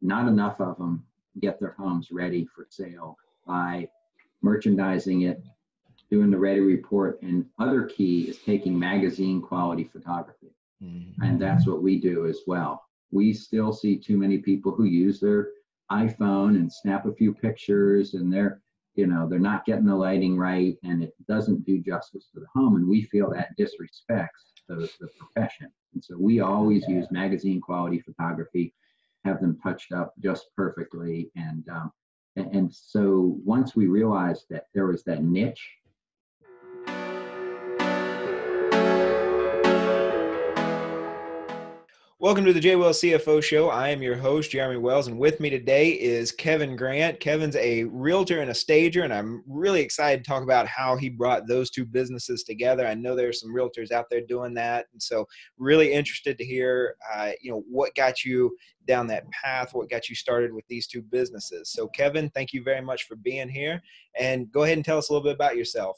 not enough of them get their homes ready for sale by merchandising it, doing the ready report, and other key is taking magazine quality photography. And that's what we do as well. We still see too many people who use their iPhone and snap a few pictures, and they're not getting the lighting right, and it doesn't do justice to the home. And we feel that disrespects the profession. And so we always use magazine quality photography, have them touched up just perfectly. And so once we realized that there was that niche, welcome to the J. Wells CFO Show. I am your host, Jeremy Wells, and with me today is Kevin Grant. Kevin's a realtor and a stager, and I'm really excited to talk about how he brought those two businesses together. I know there's some realtors out there doing that, and so really interested to hear, what got you down that path, what got you started with these two businesses. So, Kevin, thank you very much for being here, and go ahead and tell us a little bit about yourself.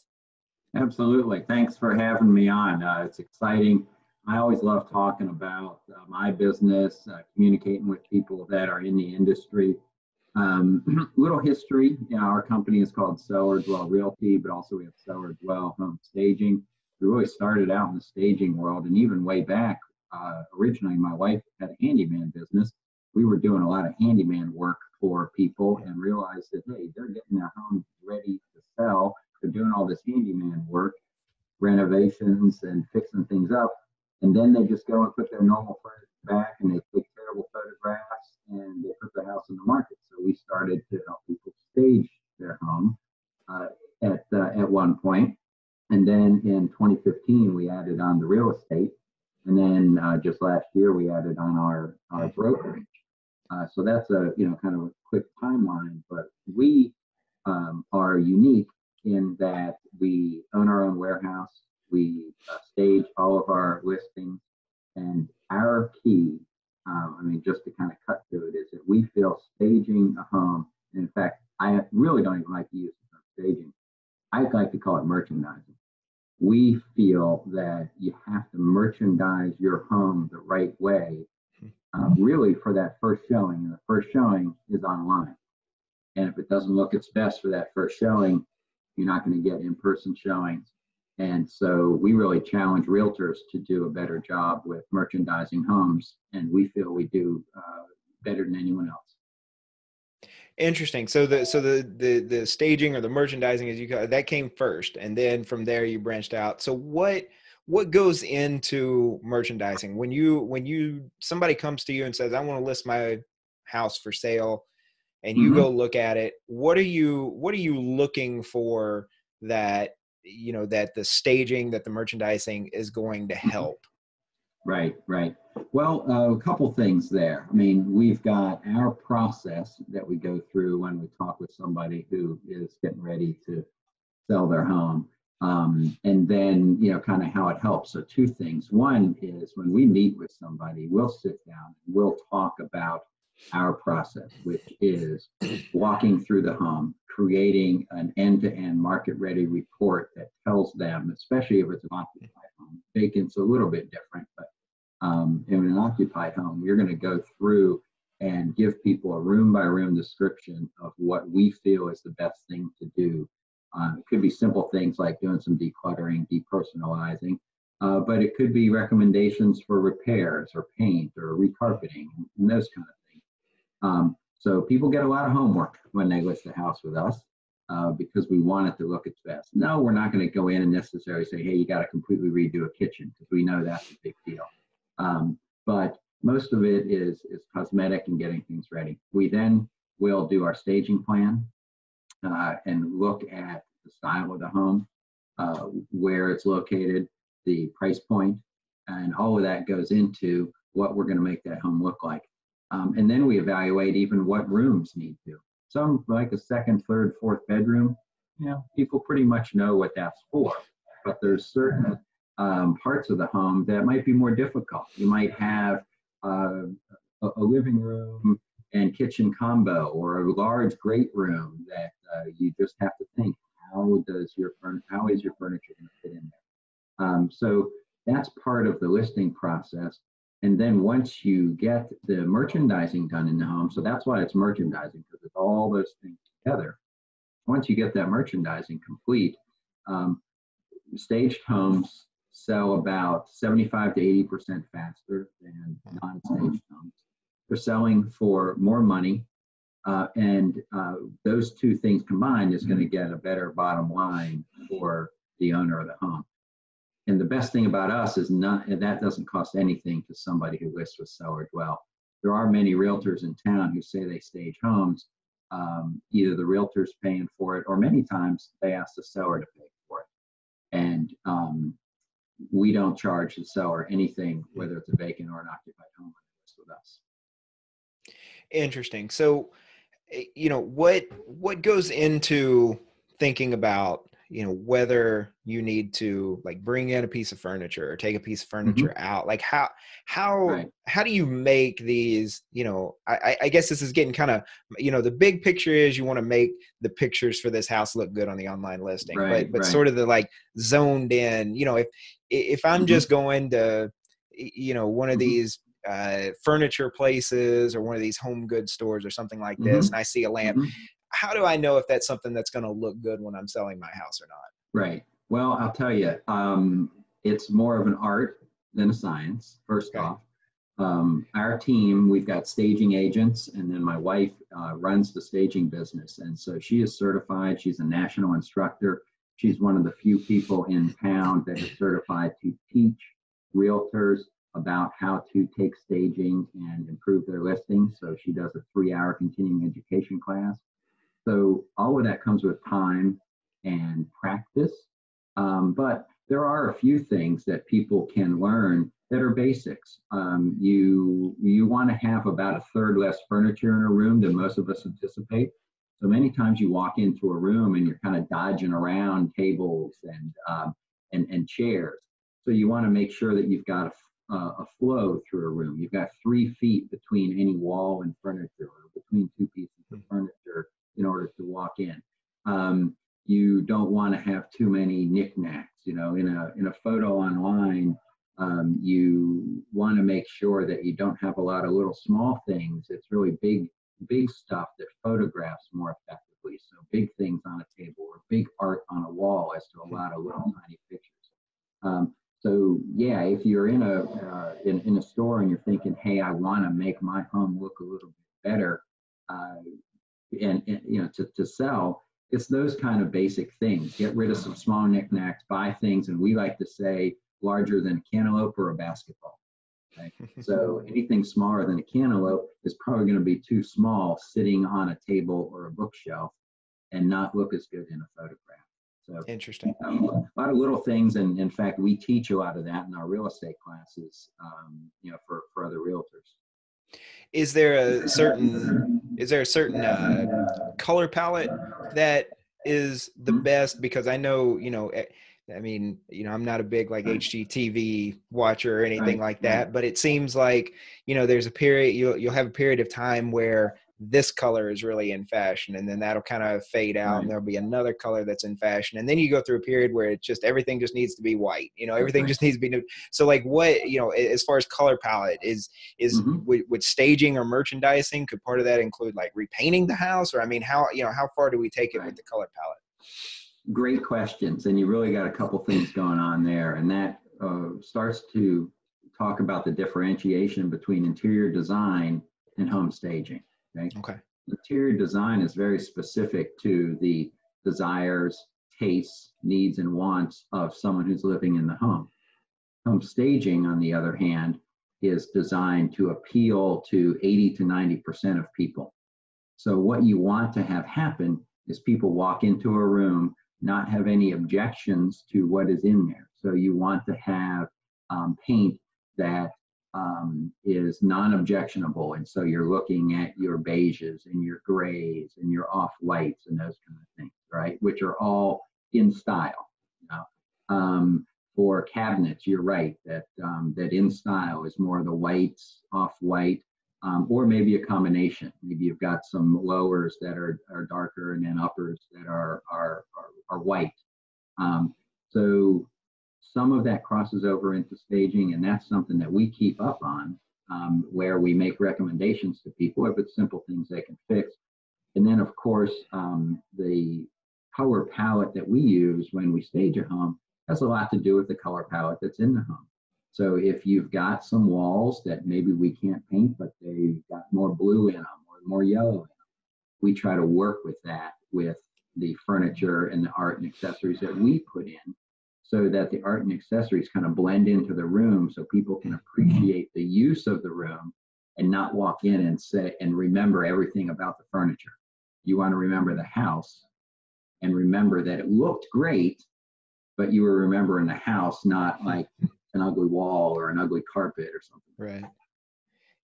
Absolutely. Thanks for having me on. It's exciting. I always love talking about my business, communicating with people that are in the industry. Little history, our company is called Seller Dwell Realty, but also we have Seller Dwell Home Staging. We really started out in the staging world, and even way back, originally my wife had a handyman business. We were doing a lot of handyman work for people and realized that, hey, they're getting their homes ready to sell. They're doing all this handyman work, renovations and fixing things up. And then they just go and put their normal furniture back, and they take terrible photographs, and they put their house in the market. So we started to help people stage their home at one point. And then in 2015, we added on the real estate. And then just last year, we added on our brokerage. So that's a kind of a quick timeline. But we are unique in that we own our own warehouse. We stage all of our listings, and our key, just to kind of cut to it, is that we feel staging a home. In fact, I really don't even like to use the term staging. I like to call it merchandising. We feel that you have to merchandise your home the right way, really for that first showing. And the first showing is online. And if it doesn't look its best for that first showing, you're not going to get in-person showings. And so we really challenge realtors to do a better job with merchandising homes, and we feel we do better than anyone else. Interesting. So the staging or the merchandising, as you call it, that came first, and then from there you branched out. So what goes into merchandising when somebody comes to you and says, I want to list my house for sale, and you go look at it? What are you looking for that that the staging, that the merchandising is going to help? Right. Well, a couple things there. We've got our process that we go through when we talk with somebody who is getting ready to sell their home. And then, kind of how it helps. So two things. One is when we meet with somebody, we'll sit down and we'll talk about our process, which is walking through the home, creating an end-to-end market-ready report that tells them, especially if it's an occupied home. Vacant's a little bit different, but in an occupied home, you're going to go through and give people a room-by-room description of what we feel is the best thing to do. It could be simple things like doing some decluttering, depersonalizing, but it could be recommendations for repairs or paint or recarpeting and those kind of things. So people get a lot of homework when they list a house with us because we want it to look its best. No, we're not going to go in and necessarily say, hey, you got to completely redo a kitchen, because we know that's a big deal. But most of it is cosmetic and getting things ready. We then will do our staging plan and look at the style of the home, where it's located, the price point, and all of that goes into what we're going to make that home look like. And then we evaluate even what rooms need to. Some, like a second, third, fourth bedroom, people pretty much know what that's for. But there's certain parts of the home that might be more difficult. You might have a living room and kitchen combo, or a large great room that you just have to think, how is your furniture going to fit in there? So that's part of the listing process. And then once you get the merchandising done in the home, so that's why it's merchandising, because it's all those things together. Once you get that merchandising complete, um, staged homes sell about 75 to 80% faster than non-staged homes. They're selling for more money, and those two things combined is going to get a better bottom line for the owner of the home. And the best thing about us is that doesn't cost anything to somebody who lists with Seller Dwell. There are many realtors in town who say they stage homes. Either the realtor's paying for it, or many times they ask the seller to pay for it. And we don't charge the seller anything, whether it's a vacant or an occupied home, with us. Interesting. So, what goes into thinking about, whether you need to like bring in a piece of furniture or take a piece of furniture out? Like how do you make these, I guess this is getting kind of, the big picture is you want to make the pictures for this house look good on the online listing, but sort of the like zoned in, if I'm just going to, one of these furniture places or one of these home goods stores or something like this, and I see a lamp, how do I know if that's something that's going to look good when I'm selling my house or not? Right. Well, I'll tell you, it's more of an art than a science, first off. Our team, we've got staging agents, and then my wife runs the staging business. And so she is certified. She's a national instructor. She's one of the few people in town that is certified to teach realtors about how to take staging and improve their listings. So she does a 3-hour continuing education class. So all of that comes with time and practice. But there are a few things that people can learn that are basics. You want to have about a third less furniture in a room than most of us anticipate. So many times you walk into a room and you're kind of dodging around tables and chairs. So you want to make sure that you've got a flow through a room. You've got 3 feet between any wall and furniture, or between 2 pieces of furniture in order to walk in. You don't want to have too many knickknacks. In a photo online, you want to make sure that you don't have a lot of little small things. It's really big stuff that photographs more effectively. So big things on a table or big art on a wall as to a lot of little tiny pictures. So yeah, if you're in a store and you're thinking, hey, I want to make my home look a little bit better, and to sell, it's those kind of basic things. Get rid of some small knickknacks, buy things, and we like to say larger than a cantaloupe or a basketball. Okay? So anything smaller than a cantaloupe is probably going to be too small sitting on a table or a bookshelf and not look as good in a photograph. So interesting. A lot of little things, and in fact, we teach a lot of that in our real estate classes, for other realtors. Is there a certain color palette that is the best? Because I know, I'm not a big like HGTV watcher or anything like that, but it seems like, there's a period, you'll have a period of time where this color is really in fashion, and then that'll kind of fade out, and there'll be another color that's in fashion, and then you go through a period where it's just everything just needs to be white. Everything just needs to be new. So like, what, as far as color palette is with staging or merchandising, could part of that include like repainting the house, or how far do we take it with the color palette? Great questions, and you really got a couple things going on there, and that starts to talk about the differentiation between interior design and home staging. Okay. Interior design is very specific to the desires, tastes, needs, and wants of someone who's living in the home. Home staging, on the other hand, is designed to appeal to 80 to 90% of people. So what you want to have happen is people walk into a room, not have any objections to what is in there. So you want to have paint that is non-objectionable. And so you're looking at your beiges and your grays and your off-whites and those kind of things, right? Which are all in style. For cabinets, you're right that in style is more the whites, off-white, or maybe a combination. Maybe you've got some lowers that are darker and then uppers that are white. So some of that crosses over into staging, and that's something that we keep up on, where we make recommendations to people if it's simple things they can fix. And then, of course, the color palette that we use when we stage a home has a lot to do with the color palette that's in the home. So if you've got some walls that maybe we can't paint, but they've got more blue in them or more yellow in them, we try to work with that with the furniture and the art and accessories that we put in, so that the art and accessories kind of blend into the room so people can appreciate the use of the room and not walk in and say and remember everything about the furniture. You want to remember the house and remember that it looked great, but you were remembering the house, not like an ugly wall or an ugly carpet or something. Right.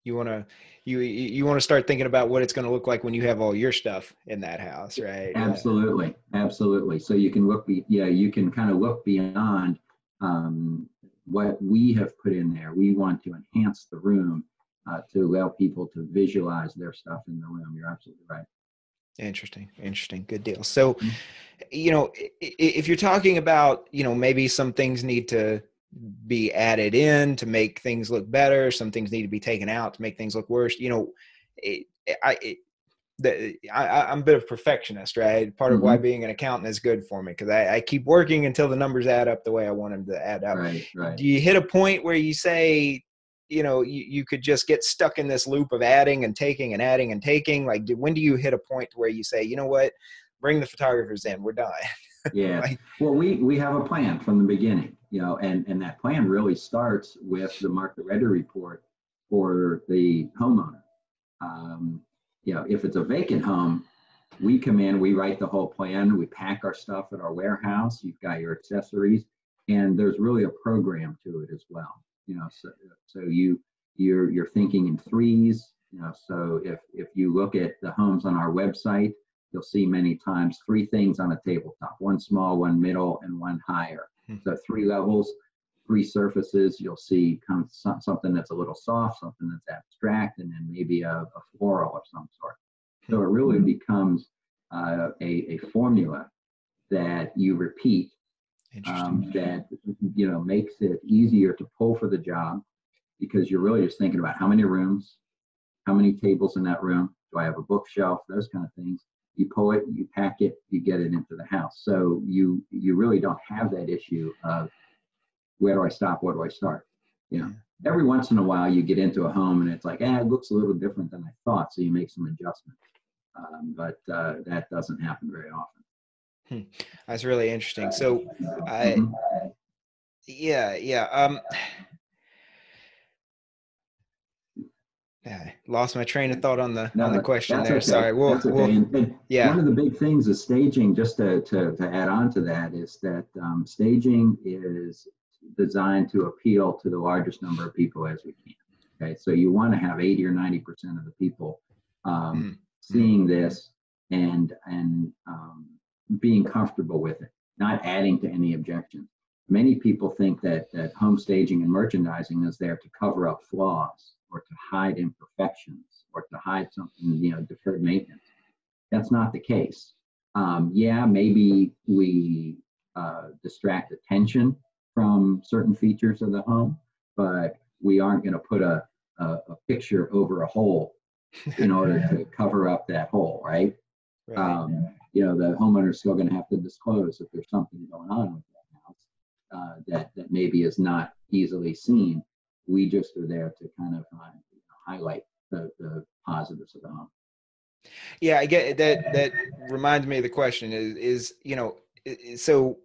You want to start thinking about what it's going to look like when you have all your stuff in that house, right? Absolutely, absolutely. So you can you can kind of look beyond what we have put in there. We want to enhance the room to allow people to visualize their stuff in the room. You're absolutely right. Interesting. Good deal. So, if you're talking about, maybe some things need to be added in to make things look better, some things need to be taken out to make things look worse. I'm a bit of a perfectionist, right? Part of why being an accountant is good for me, because I keep working until the numbers add up the way I want them to add up. Right. Do you hit a point where you say, you could just get stuck in this loop of adding and taking and adding and taking? Like, when do you hit a point where you say, you know what, bring the photographers in, we're done? Yeah. Well, we have a plan from the beginning, and that plan really starts with the market ready report for the homeowner. If it's a vacant home, we come in, we write the whole plan, we pack our stuff at our warehouse, you've got your accessories, and there's really a program to it as well. So you're thinking in threes. So if you look at the homes on our website, you'll see many times 3 things on a tabletop: 1 small, 1 middle, and 1 higher. So 3 levels, 3 surfaces. You'll see kind of something that's a little soft, something that's abstract, and then maybe a floral of some sort. So it really becomes a formula that you repeat, that makes it easier to pull for the job, because you're really just thinking about how many rooms, how many tables in that room, do I have a bookshelf, those kind of things. You pull it, you pack it, you get it into the house. So you really don't have that issue of where do I stop, where do I start? Every once in a while you get into a home and it's like, it looks a little different than I thought, so you make some adjustments. But that doesn't happen very often. That's really interesting. So, I lost my train of thought on the question there. Okay. Sorry. That's okay. And one of the big things is staging, just to add on to that, is that staging is designed to appeal to the largest number of people as we can. Okay. So you want to have 80 or 90% of the people seeing this and being comfortable with it, not adding to any objections. Many people think that home staging and merchandising is there to cover up flaws, or to hide imperfections, or to hide something, deferred maintenance. That's not the case. Maybe we distract attention from certain features of the home, but we aren't going to put a picture over a hole in order to cover up that hole, right? The homeowner's still going to have to disclose if there's something going on with that house that maybe is not easily seen. We just are there to kind of highlight the positives of the home. Yeah, I get that. That reminds me of the question is so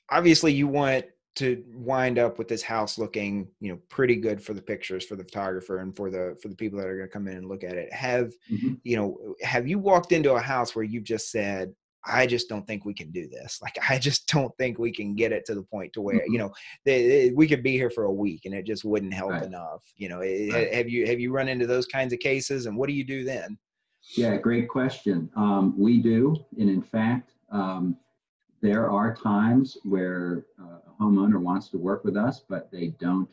obviously you want to wind up with this house looking, pretty good for the pictures, for the photographer, and for the people that are going to come in and look at it. Have you walked into a house where you've just said, I just don't think we can do this. Like, I just don't think we can get it to the point to where, we could be here for a week and it just wouldn't help enough. Have you run into those kinds of cases, and what do you do then? Yeah, great question. We do. And in fact, there are times where a homeowner wants to work with us, but they don't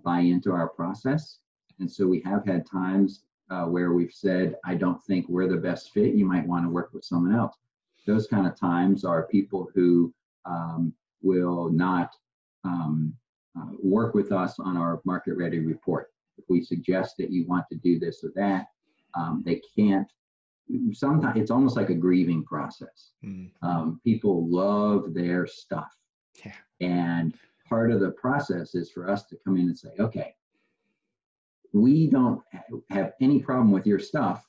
buy into our process. And so we have had times where we've said, I don't think we're the best fit. You might want to work with someone else. Those kind of times are people who will not work with us on our market ready report. If we suggest that you want to do this or that, they can't. Sometimes it's almost like a grieving process. People love their stuff. Yeah. And part of the process is for us to come in and say, okay, we don't have any problem with your stuff.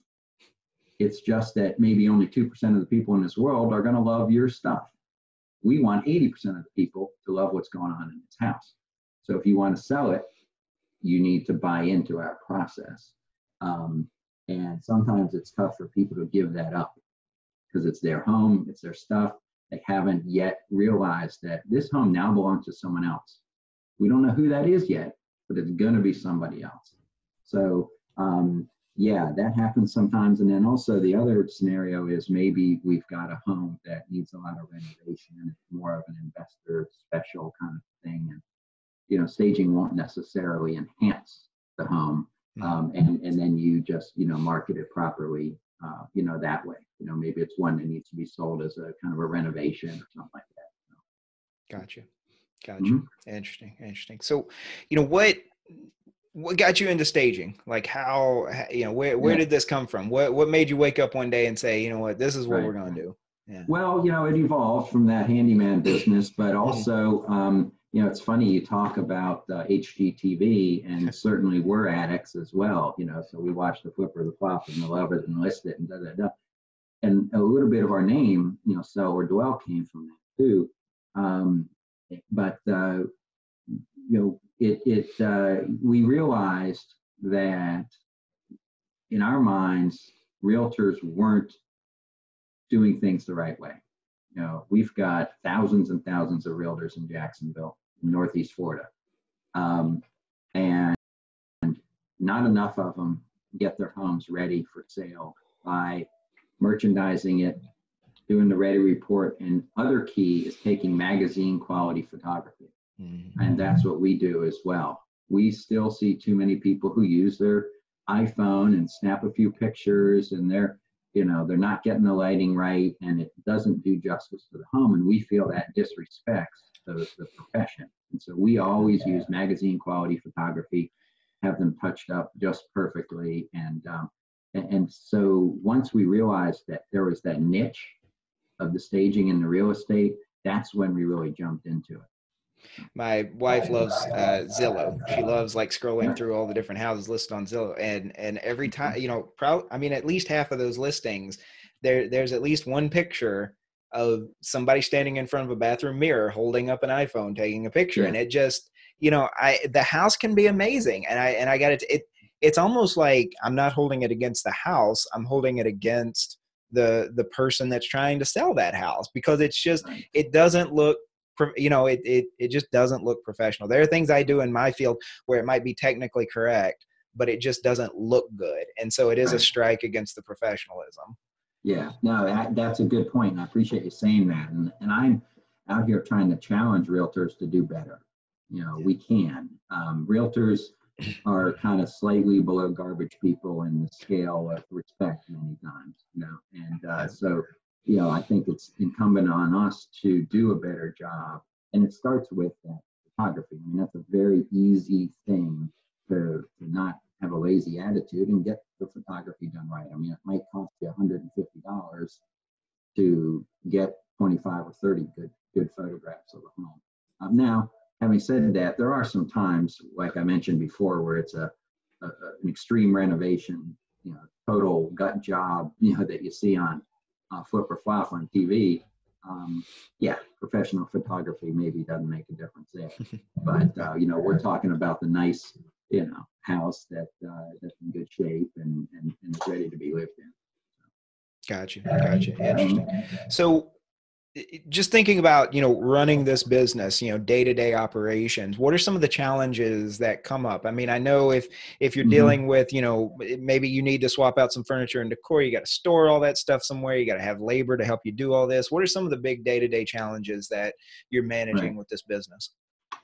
It's just that maybe only 2% of the people in this world are going to love your stuff. We want 80% of the people to love what's going on in this house. So if you want to sell it, you need to buy into our process. And sometimes it's tough for people to give that up because it's their home, it's their stuff. They haven't yet realized that this home now belongs to someone else. We don't know who that is yet, but it's going to be somebody else. So yeah, that happens sometimes. And then also the other scenario is maybe we've got a home that needs a lot of renovation. It's more of an investor special kind of thing. And, you know, staging won't necessarily enhance the home. And then you just, you know, market it properly, you know, that way. You know, maybe it's one that needs to be sold as a kind of a renovation or something like that. Gotcha. Interesting. So, you know, what got you into staging? Like how, you know, where did this come from? What made you wake up one day and say, you know what, this is what we're going to do? Yeah. Well, you know, it evolved from that handyman business, but also, you know, it's funny you talk about HGTV, and certainly we're addicts as well. You know, so we watch the Flipper, the Flop, and the Love It and List It, and and a little bit of our name, you know, Sell or Dwell came from that too. But you know, we realized that in our minds, realtors weren't doing things the right way. You know, we've got thousands and thousands of realtors in Jacksonville, Northeast Florida, and not enough of them get their homes ready for sale by merchandising it, doing the ready report, and other key is taking magazine quality photography. And that's what we do as well. We still see too many people who use their iPhone and snap a few pictures, and they're not getting the lighting right, and it doesn't do justice to the home. And we feel that disrespects the profession. And so we always use magazine quality photography, have them touched up just perfectly. And so once we realized that there was that niche of the staging in the real estate, that's when we really jumped into it. My wife loves Zillow. She loves like scrolling through all the different houses listed on Zillow, and every time, you know, at least half of those listings, there's at least one picture of somebody standing in front of a bathroom mirror holding up an iPhone taking a picture. And it just, you know, the house can be amazing, and I got it. It's almost like I'm not holding it against the house, I'm holding it against the person that's trying to sell that house, because it's just, it doesn't look, you know, it just doesn't look professional. There are things I do in my field where it might be technically correct, but it just doesn't look good. And so it is a strike against the professionalism. Yeah, no, that's a good point. And I appreciate you saying that. And I'm out here trying to challenge realtors to do better. You know, we can. Realtors are kind of slightly below garbage people in the scale of respect many times, you know, and so, you know, I think it's incumbent on us to do a better job. And it starts with that photography. I mean, that's a very easy thing to not have a lazy attitude and get the photography done right. I mean, it might cost you $150 to get 25 or 30 good photographs of a home. Now, having said that, there are some times, like I mentioned before, where it's an extreme renovation, you know, total gut job, you know, that you see on Flip or Flop on TV. Yeah, professional photography maybe doesn't make a difference there. But, you know, we're talking about the nice, you know, house that's in good shape and is ready to be lived in. Gotcha. Interesting. So just thinking about, you know, running this business, you know, day-to-day operations, what are some of the challenges that come up? I mean, I know if you're dealing with, you know, maybe you need to swap out some furniture and decor, you got to store all that stuff somewhere, you got to have labor to help you do all this. What are some of the big day-to-day challenges that you're managing with this business?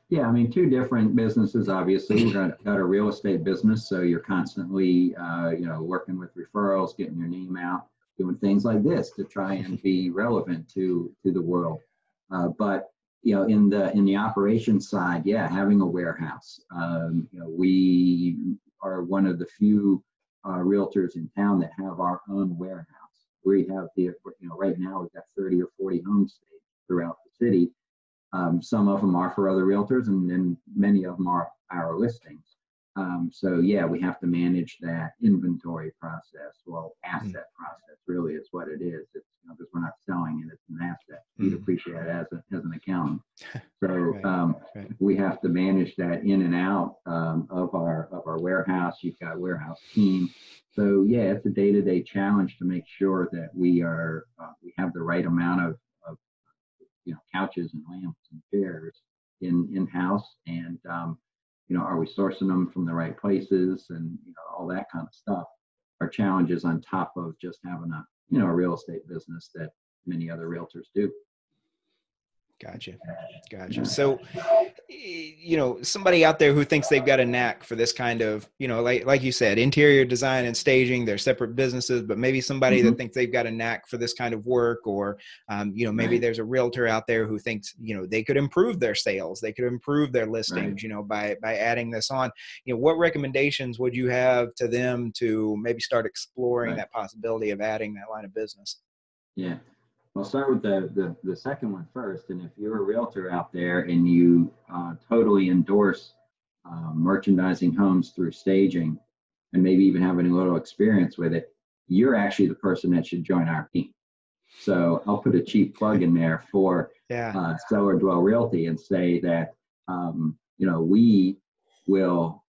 Yeah, I mean, two different businesses, obviously. We've got a real estate business, so you're constantly, you know, working with referrals, getting your name out, doing things like this to try and be relevant to the world. But in the operations side, yeah, having a warehouse. We are one of the few realtors in town that have our own warehouse. We have right now we've got 30 or 40 homes staged throughout the city. Some of them are for other realtors, and then many of them are our listings. So yeah, we have to manage that inventory process. Well, asset process really is what it is. It's because we're not selling it; it's an asset. We'd appreciate it as an accountant. So right. we have to manage that in and out of our warehouse. You've got a warehouse team. So yeah, it's a day-to-day challenge to make sure that we have the right amount of couches and lamps and chairs in-house, and are we sourcing them from the right places, and all that kind of stuff are challenges on top of just having a real estate business that many other realtors do. Gotcha. So, somebody out there who thinks they've got a knack for this kind of, like you said, interior design and staging, they're separate businesses, but maybe somebody that thinks they've got a knack for this kind of work, or, maybe there's a realtor out there who thinks, they could improve their sales, they could improve their listings, by adding this on. What recommendations would you have to them to maybe start exploring that possibility of adding that line of business? Yeah. I'll start with the second one first. And if you're a realtor out there and you totally endorse merchandising homes through staging, and maybe even having a little experience with it, you're actually the person that should join our team. So I'll put a cheap plug in there for Seller Dwell Realty and say that we will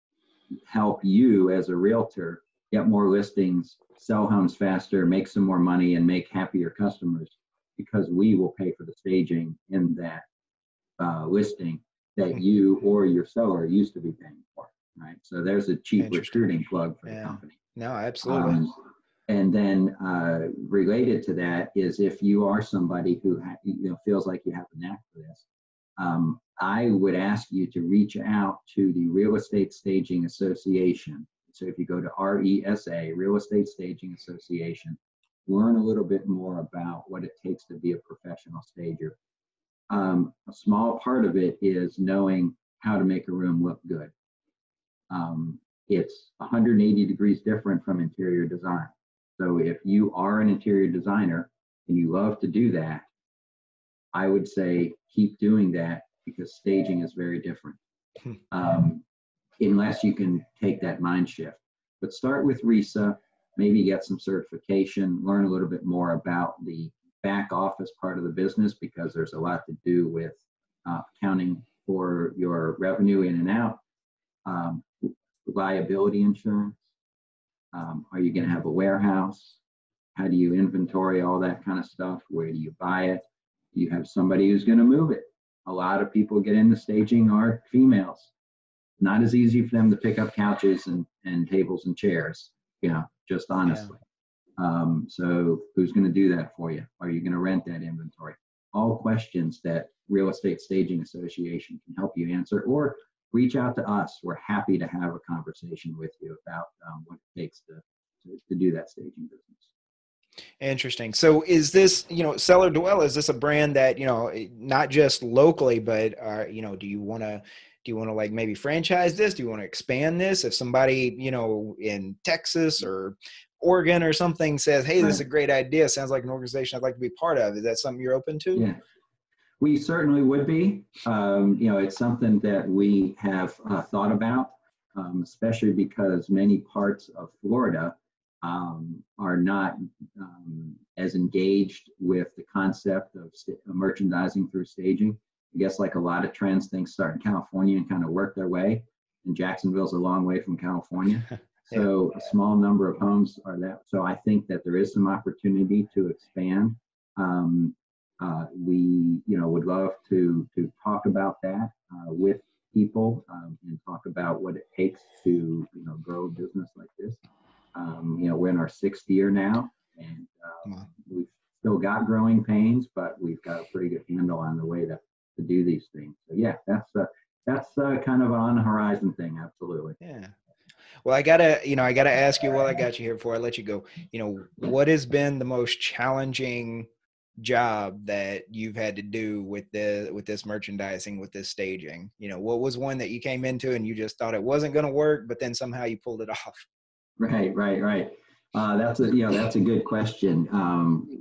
help you as a realtor get more listings, sell homes faster, make some more money, and make happier customers, because we will pay for the staging in that listing that you or your seller used to be paying for, right? So there's a cheap recruiting plug for the company. No, absolutely. And then related to that is, if you are somebody who feels like you have a knack for this, I would ask you to reach out to the Real Estate Staging Association. So if you go to RESA, Real Estate Staging Association, learn a little bit more about what it takes to be a professional stager. A small part of it is knowing how to make a room look good. It's 180 degrees different from interior design. So if you are an interior designer and you love to do that, I would say keep doing that, because staging is very different. Unless you can take that mind shift. But start with RESA, maybe get some certification, learn a little bit more about the back office part of the business, because there's a lot to do with accounting for your revenue in and out, liability insurance. Are you going to have a warehouse? How do you inventory all that kind of stuff? Where do you buy it? You have somebody who's going to move it. A lot of people get into staging are females. Not as easy for them to pick up couches and tables and chairs, just honestly. So who's going to do that for you? Are you going to rent that inventory? All questions that Real Estate Staging Association can help you answer, or reach out to us. We're happy to have a conversation with you about what it takes to do that staging business. Interesting. So is this, Seller Dwell, is this a brand that, not just locally, but, do you want to like maybe franchise this? Do you want to expand this? If somebody, in Texas or Oregon or something says, hey, this is a great idea, sounds like an organization I'd like to be part of, is that something you're open to? Yeah, we certainly would be. It's something that we have thought about, especially because many parts of Florida are not as engaged with the concept of merchandising through staging. I guess like a lot of trends, things start in California and kind of work their way. And Jacksonville's a long way from California. So a small number of homes are that. So I think that there is some opportunity to expand. We, would love to talk about that with people and talk about what it takes to, grow a business like this. We're in our 6th year now, and we've still got growing pains, but we've got a pretty good handle on the way to do these things. So yeah, that's kind of on the horizon thing. Absolutely. Yeah. Well, I gotta ask you while I got you here before I let you go, what has been the most challenging job that you've had to do with this merchandising, with this staging? You know, what was one that you came into and you just thought it wasn't going to work, but then somehow you pulled it off? Right. That's a good question.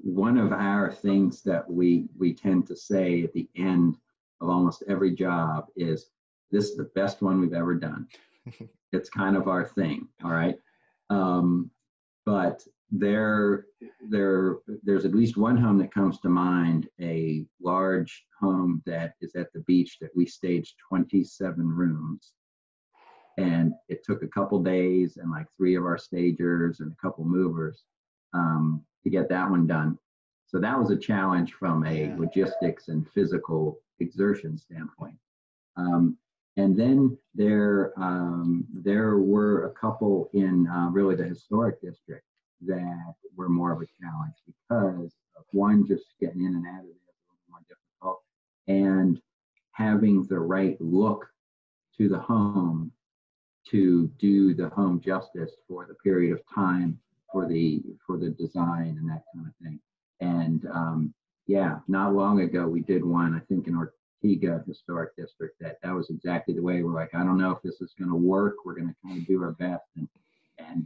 One of our things that we tend to say at the end of almost every job is, this is the best one we've ever done. It's kind of our thing. All right. But there's at least one home that comes to mind, a large home that is at the beach that we staged 27 rooms. And it took a couple days and like 3 of our stagers and a couple movers to get that one done. So that was a challenge from a logistics and physical exertion standpoint. And then there were a couple in really the historic district that were more of a challenge, because of one, just getting in and out of there was a little more difficult, and having the right look to the home to do the home justice for the period of time, for the design and that kind of thing. And not long ago we did one, I think in Ortega Historic District, that was exactly the way. We're like, I don't know if this is going to work. We're going to kind of do our best, and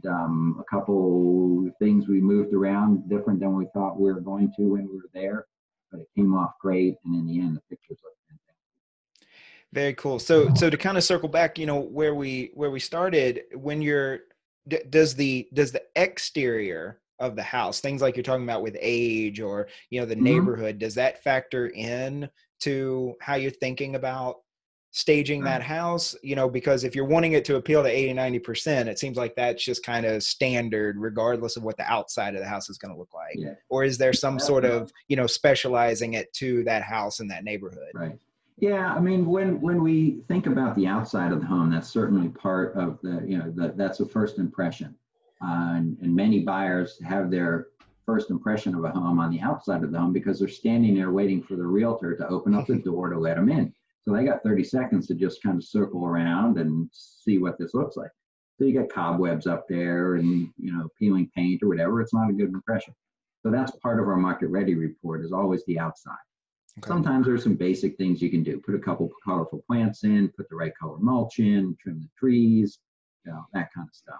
a couple things we moved around different than we thought we were going to when we were there, but it came off great. And in the end, the pictures look fantastic. Very cool. So to kind of circle back, you know, where we started, when does the exterior of the house, things like you're talking about with age, or, you know, the neighborhood, does that factor in to how you're thinking about staging that house? You know, because if you're wanting it to appeal to 80-90%, it seems like that's just kind of standard regardless of what the outside of the house is going to look like. Yeah. Or is there some sort of, you know, specializing it to that house and that neighborhood? Right. Yeah, I mean, when we think about the outside of the home, that's certainly part of the, you know, that's a first impression. And many buyers have their first impression of a home on the outside of the home because they're standing there waiting for the realtor to open up the door to let them in. So they got 30 seconds to just kind of circle around and see what this looks like. So you got cobwebs up there and, you know, peeling paint or whatever. It's not a good impression. So that's part of our market ready report, is always the outside. Okay. Sometimes there's some basic things you can do. Put a couple colorful plants in, put the right color mulch in, trim the trees, you know, that kind of stuff.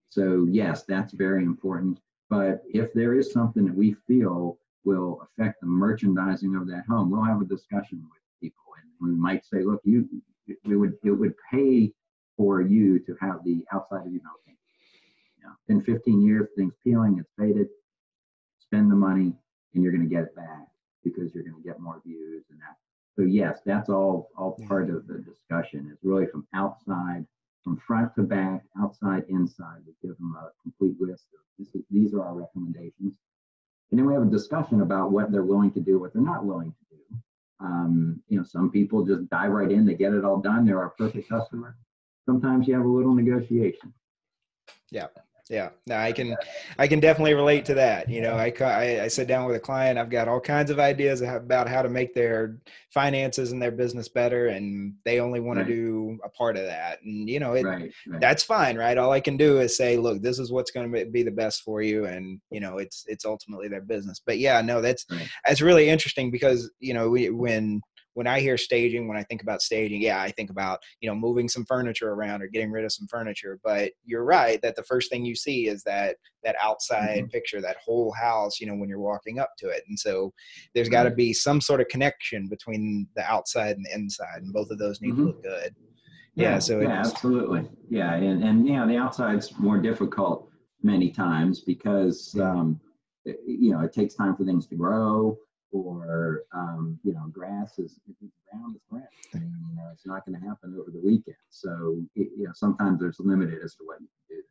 So yes, that's very important. But if there is something that we feel will affect the merchandising of that home, we'll have a discussion with people, and we might say, look, it would pay for you to have the outside of your home painted. You know, in 15 years, things peeling, it's faded. Spend the money, and you're going to get it back, because you're going to get more views and that. So yes, that's all part of the discussion. Is really from outside, from front to back, outside, inside. We give them a complete list of these are our recommendations, and then we have a discussion about what they're willing to do, what they're not willing to do. You know, some people just dive right in, they get it all done, they're our perfect customer. Sometimes you have a little negotiation. Yeah. No, I can definitely relate to that. You know, I sit down with a client, I've got all kinds of ideas about how to make their finances and their business better, and they only want to do a part of that. And, you know, that's fine, right? All I can do is say, look, this is what's going to be the best for you. And, you know, it's ultimately their business. But yeah, no, that's really interesting, because, you know, when I hear staging, when I think about staging, I think about, you know, moving some furniture around or getting rid of some furniture. But you're right that the first thing you see is that outside picture, that whole house, you know, when you're walking up to it. And so there's got to be some sort of connection between the outside and the inside, and both of those need to look good. Absolutely. Yeah. And you know, the outside's more difficult many times because, you know, it takes time for things to grow. Or, you know, grass is ground is grass. I mean, you know, it's not going to happen over the weekend. So, you know, sometimes there's limited as to what you can do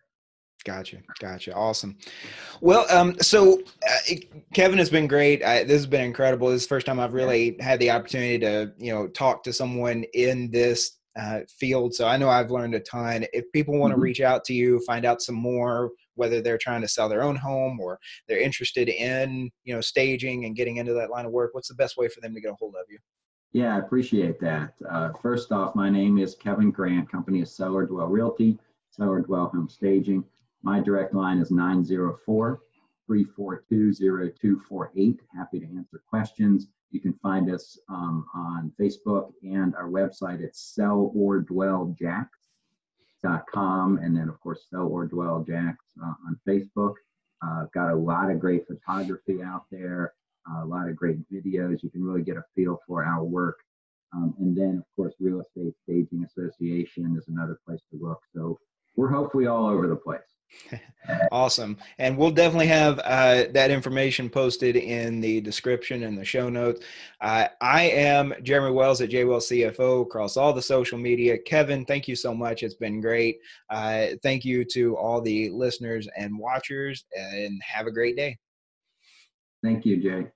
there. Gotcha. Awesome. Well, so Kevin has been great. This has been incredible. This is the first time I've really had the opportunity to, you know, talk to someone in this field. So I know I've learned a ton. If people want to reach out to you, find out some more, whether they're trying to sell their own home or they're interested in, you know, staging and getting into that line of work, what's the best way for them to get a hold of you? Yeah, I appreciate that. First off, my name is Kevin Grant. Company is Cellar Dwell Realty, Cellar Dwell Home Staging. My direct line is 904 342-0248. Happy to answer questions. You can find us on Facebook and our website at sellordwelljacks.com. And then, of course, Sell or Dwell Jacks on Facebook. Got a lot of great photography out there, a lot of great videos. You can really get a feel for our work. And then, of course, Real Estate Staging Association is another place to look. So we're hopefully all over the place. Awesome. And we'll definitely have that information posted in the description and the show notes. I am Jeremy Wells at JWells CFO across all the social media. Kevin, thank you so much. It's been great. Thank you to all the listeners and watchers, and have a great day. Thank you, Jay.